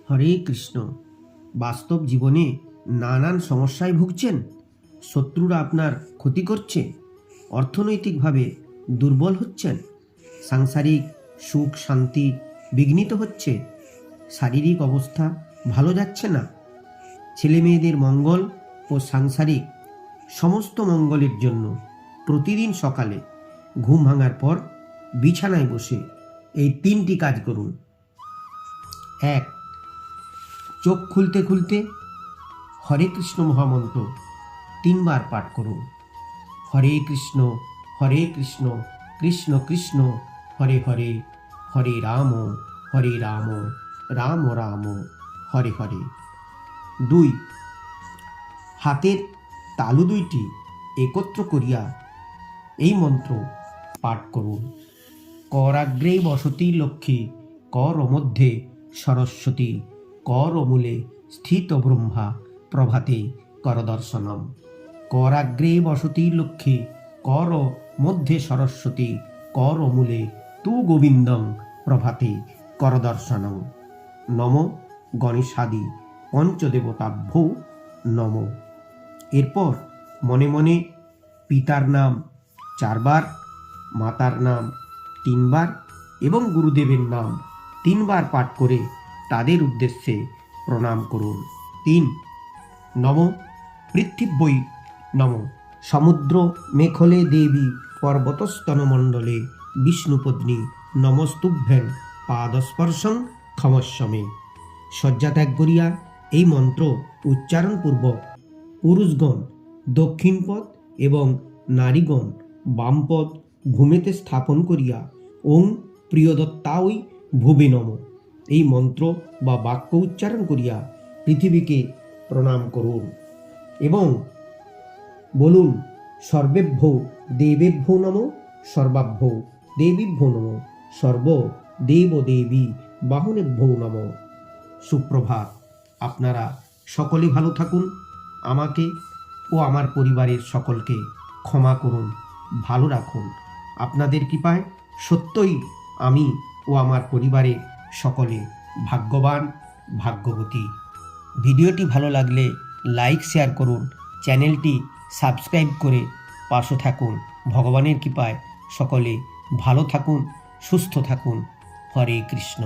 হরে কৃষ্ণ। বাস্তব জীবনে নানান সমস্যায় ভুগছেন, শত্রুরা আপনার ক্ষতি করছে, অর্থনৈতিকভাবে দুর্বল হচ্ছেন, সাংসারিক সুখ শান্তি বিঘ্নিত হচ্ছে, শারীরিক অবস্থা ভালো যাচ্ছে না, ছেলে মেয়েদের মঙ্গল ও সাংসারিক সমস্ত মঙ্গলের জন্য প্রতিদিন সকালে ঘুম ভাঙার পর বিছানায় বসে এই 3টি কাজ করুন। 1. চোখ খুলতে খুলতে হরে কৃষ্ণ মহামন্ত্র 3 বার পাঠ করুন। হরে কৃষ্ণ কৃষ্ণ কৃষ্ণ হরে হরে, হরে রাম রাম রাম হরে হরে। 2. হাতের তালু 2টি একত্র করিয়া এই মন্ত্র পাঠ করুন। করাগ্রে বসতি লক্ষ্মী, কর মধ্যে সরস্বতী, কর মূলে স্থিত ব্রহ্মা, প্রভাতে কর দর্শনম। করাগ্রে বসতি লক্ষ্মী, কর মধ্যে সরস্বতী, কর মূলে তু গোবিন্দং, প্রভাতে কর দর্শনম। নম গণেশাদি পঞ্চদেবতাভ্যো নম। এরপর মনে মনে পিতার নাম 4 বার, মাতার নাম 3 বার এবং গুরুদেবের নাম 3 বার পাঠ করে তাদের উদ্দেশ্যে প্রণাম করুন। 3. নম পৃথিব্যৈ নম, সমুদ্র মেখলে দেবী, পর্বতস্তনমণ্ডলে বিষ্ণুপত্নী, নমস্তুভ্যং পাদস্পর্শং ক্ষমস্বমে। শয্যা ত্যাগ করিয়া এই মন্ত্র উচ্চারণপূর্বক পুরুষগণ দক্ষিণ পদ এবং নারীগণ বাম পদ ভূমিতে স্থাপন করিয়া ওং প্রিয়দত্তাঐ ভুবে নম এই মন্ত্র বা বাক্য উচ্চারণ করিয়া পৃথিবীকে প্রণাম করুন এবং বলুন সর্বেভ্যো দেবেভ্যো নম, সর্বাভ্যো দেবীভ্যো নম, সর্ব দেব দেবী বাহনেভ্যো নম। সুপ্রভাত। আপনারা সকলে ভালো থাকুন। আমাকে ও আমার পরিবারের সকলকে ক্ষমা করুন, ভালো রাখুন। আপনাদের কৃপায় সত্যই আমি ও আমার পরিবারের সকলে ভাগ্যবান, ভাগ্যবতী। ভিডিওটি ভালো লাগলে লাইক শেয়ার করুন, চ্যানেলটি সাবস্ক্রাইব করে পাশে থাকুন। ভগবানের কৃপায় সকলে ভালো থাকুন, সুস্থ থাকুন। হরে কৃষ্ণ।